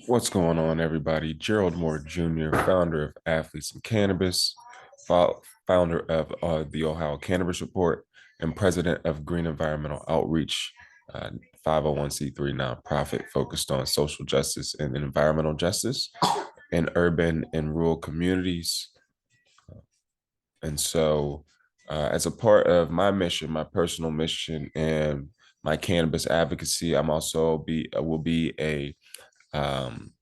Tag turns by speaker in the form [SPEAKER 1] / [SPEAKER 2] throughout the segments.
[SPEAKER 1] What's going on, everybody? Gerald Moore Jr., founder of Athletes and Cannabis, founder of the Ohio Cannabis Report, and president of Green Environmental Outreach, 501c3 nonprofit focused on social justice and environmental justice in urban and rural communities. And so, as a part of my mission, my personal mission, and my cannabis advocacy, I'm also be will be a um,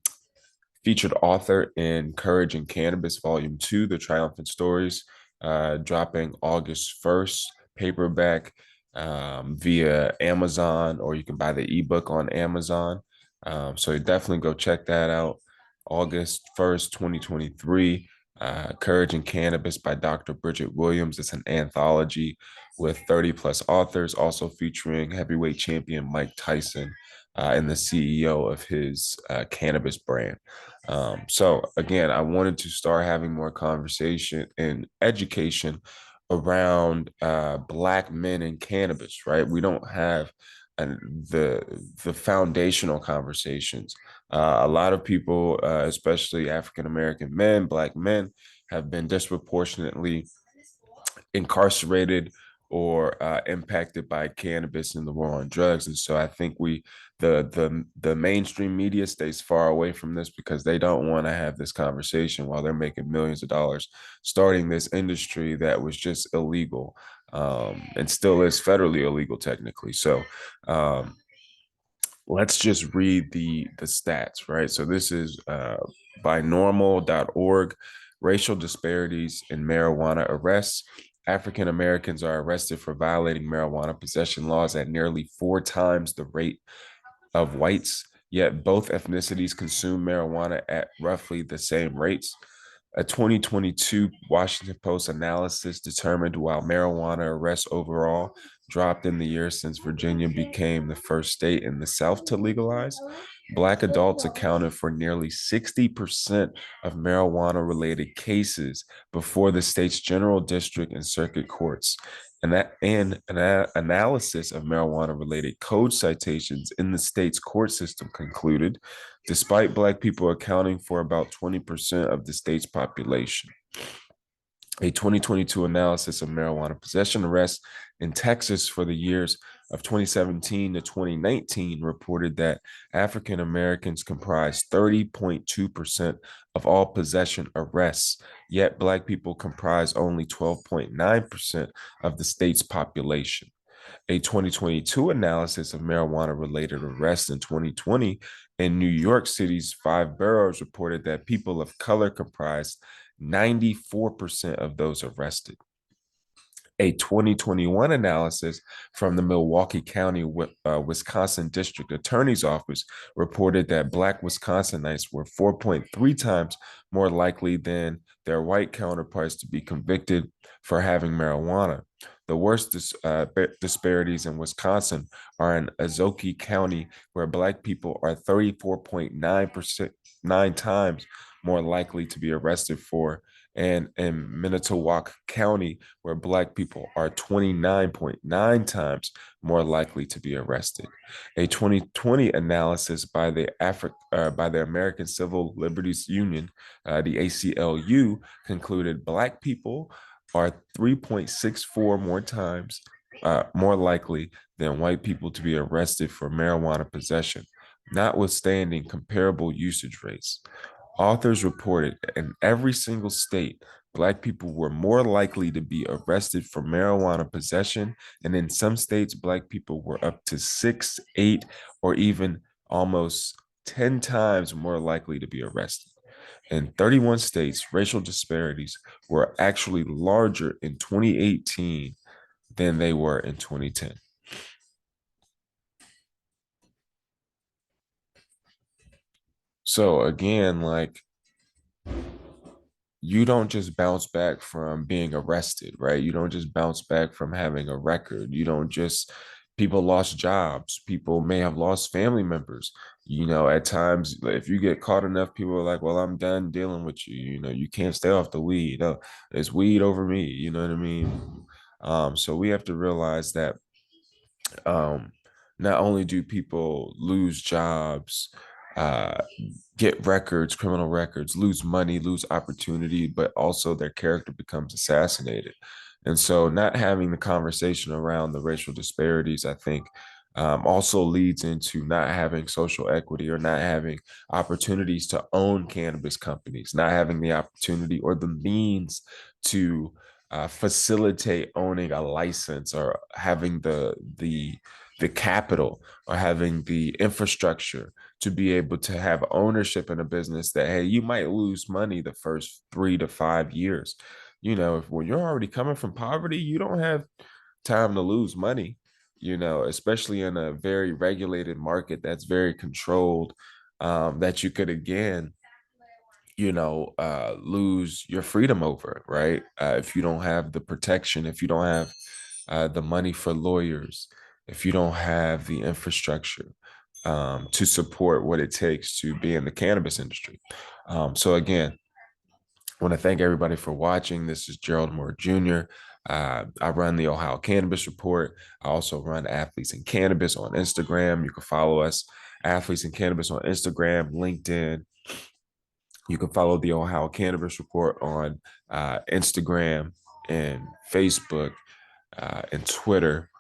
[SPEAKER 1] featured author in Courage and Cannabis, Volume 2, The Triumphant Stories, dropping August 1st, paperback via Amazon, or you can buy the ebook on Amazon. So definitely go check that out. August 1st, 2023. Courage and Cannabis by Dr. Bridget Williams. It's an anthology with 30 plus authors, also featuring heavyweight champion Mike Tyson and the CEO of his cannabis brand. So again, I wanted to start having more conversation and education around Black men in cannabis, right? We don't have the foundational conversations. A lot of people, especially African American men, Black men, have been disproportionately incarcerated or impacted by cannabis and the war on drugs. And so I think the mainstream media stays far away from this because they don't want to have this conversation while they're making millions of dollars starting this industry that was just illegal, and still is federally illegal technically. So let's just read the stats, right? So this is by normal.org. Racial disparities in marijuana arrests. African Americans are arrested for violating marijuana possession laws at nearly 4 times the rate of whites, yet both ethnicities consume marijuana at roughly the same rates. A 2022 Washington Post analysis determined while marijuana arrests overall dropped in the years since Virginia became the first state in the South to legalize, Black adults accounted for nearly 60% of marijuana related cases before the state's general district and circuit courts. An analysis of marijuana related code citations in the state's court system concluded, despite Black people accounting for about 20% of the state's population. A 2022 analysis of marijuana possession arrests in Texas for the years of 2017 to 2019 reported that African Americans comprised 30.2% of all possession arrests, yet Black people comprise only 12.9% of the state's population. A 2022 analysis of marijuana related arrests in 2020 in New York City's 5 boroughs reported that people of color comprised 94% of those arrested. A 2021 analysis from the Milwaukee County, Wisconsin District Attorney's Office reported that Black Wisconsinites were 4.3 times more likely than their white counterparts to be convicted for having marijuana. The worst disparities in Wisconsin are in Ozaukee County, where Black people are 34.9%, 9 times more likely to be arrested for, and in Manitowoc County, where Black people are 29.9 times more likely to be arrested. A 2020 analysis by the American Civil Liberties Union, the ACLU, concluded Black people are 3.64 more times more likely than white people to be arrested for marijuana possession, notwithstanding comparable usage rates. Authors reported in every single state, Black people were more likely to be arrested for marijuana possession. And in some states, Black people were up to 6, 8, or even almost 10 times more likely to be arrested. In 31 states, racial disparities were actually larger in 2018 than they were in 2010. So again, like, you don't just bounce back from being arrested, right? You don't just bounce back from having a record. You don't just, people lost jobs. People may have lost family members. At times, if you get caught enough, people are like, well, I'm done dealing with you. You can't stay off the weed. Oh, it's weed over me. You know what I mean? So we have to realize that um, not only do people lose jobs, uh, get records, criminal records, lose money, lose opportunity, but also their character becomes assassinated. And so, not having the conversation around the racial disparities, I think, also leads into not having social equity or not having opportunities to own cannabis companies, not having the opportunity or the means to facilitate owning a license or having the capital or having the infrastructure to be able to have ownership in a business that, hey, you might lose money the first 3 to 5 years. If when you're already coming from poverty, you don't have time to lose money, especially in a very regulated market that's very controlled, that you could again, lose your freedom over, right? If you don't have the protection, if you don't have the money for lawyers, if you don't have the infrastructure to support what it takes to be in the cannabis industry. So again, I want to thank everybody for watching. This is Gerald Moore Jr. I run the Ohio Cannabis Report. I also run Athletes in Cannabis on Instagram. You can follow us, Athletes in Cannabis on Instagram, LinkedIn. You can follow the Ohio Cannabis Report on Instagram and Facebook and Twitter.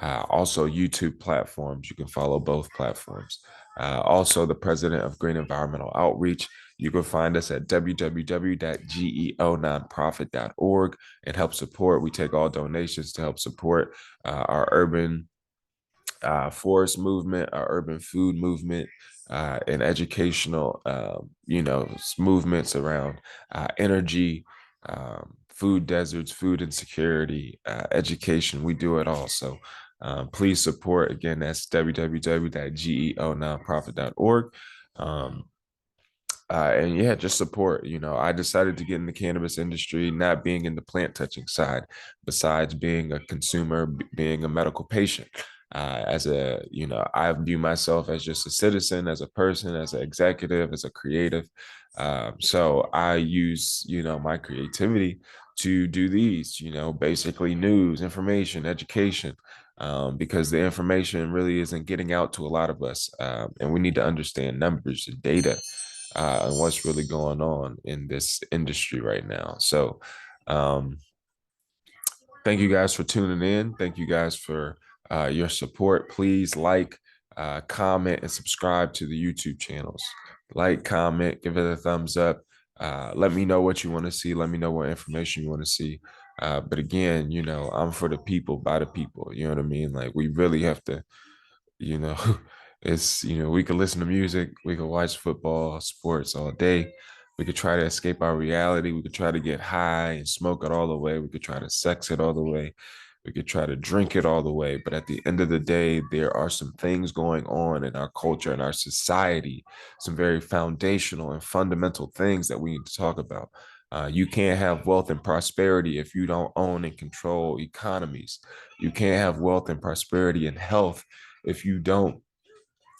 [SPEAKER 1] Also, YouTube platforms. You can follow both platforms. Also, the president of Green Environmental Outreach. You can find us at www.geononprofit.org and help support. We take all donations to help support our urban forest movement, our urban food movement, and educational, movements around energy, food deserts, food insecurity, education. We do it all. So please support. Again, that's www.geononprofit.org. And yeah, just support. I decided to get in the cannabis industry, not being in the plant touching side, besides being a consumer, being a medical patient. I view myself as just a citizen, as a person, as an executive, as a creative. So I use, my creativity to do these, basically news, information, education, because the information really isn't getting out to a lot of us. And we need to understand numbers and data and what's really going on in this industry right now. So, um, thank you guys for tuning in. Thank you guys for your support. Please like, comment, and subscribe to the YouTube channels. Like, comment, give it a thumbs up. Let me know what you want to see. Let me know what information you want to see. But again, I'm for the people, by the people. You know what I mean? Like, we really have to, you know, we could listen to music, we could watch football, sports all day. We could try to escape our reality. We could try to get high and smoke it all the way. We could try to sex it all the way. We could try to drink it all the way. But at the end of the day, there are some things going on in our culture and our society, some very foundational and fundamental things that we need to talk about. You can't have wealth and prosperity if you don't own and control economies. You can't have wealth and prosperity and health if you don't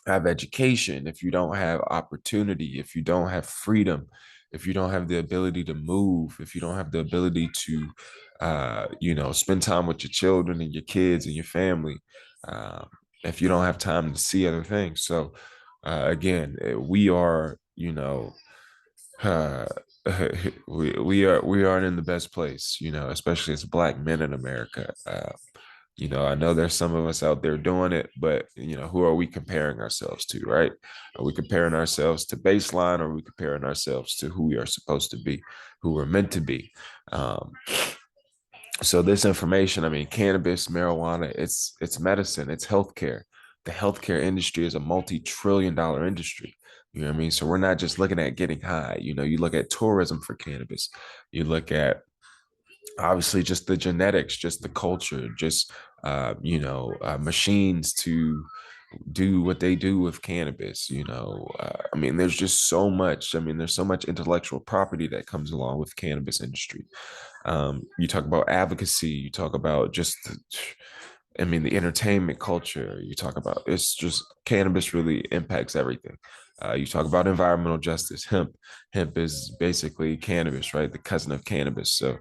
[SPEAKER 1] have education, if you don't have opportunity, if you don't have freedom, if you don't have the ability to move, if you don't have the ability to, spend time with your children and your kids and your family, um, if you don't have time to see other things. So, again, we are, uh, we aren't in the best place, especially as Black men in America. I know there's some of us out there doing it, but who are we comparing ourselves to, right? Are we comparing ourselves to baseline, or are we comparing ourselves to who we are supposed to be, who we're meant to be? Um, so this information, I mean, cannabis, marijuana, it's medicine, it's healthcare. The healthcare industry is a multi-trillion-dollar industry. You know what I mean? So we're not just looking at getting high. You look at tourism for cannabis. You look at obviously just the genetics, just the culture, just machines to do what they do with cannabis. I mean, there's just so much. I mean, there's so much intellectual property that comes along with cannabis industry. You talk about advocacy, you talk about just the entertainment culture. You talk about, it's just, cannabis really impacts everything. You talk about environmental justice, hemp. Hemp is basically cannabis, right? The cousin of cannabis. So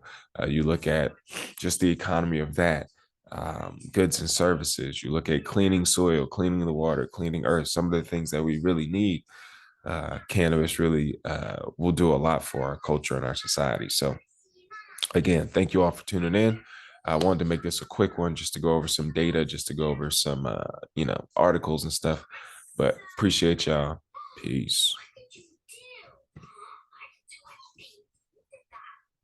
[SPEAKER 1] you look at just the economy of that, goods and services. You look at cleaning soil, cleaning the water, cleaning earth, some of the things that we really need. cannabis really will do a lot for our culture and our society. So again, thank you all for tuning in. I wanted to make this a quick one just to go over some data, just to go over some articles and stuff. But appreciate y'all. Peace.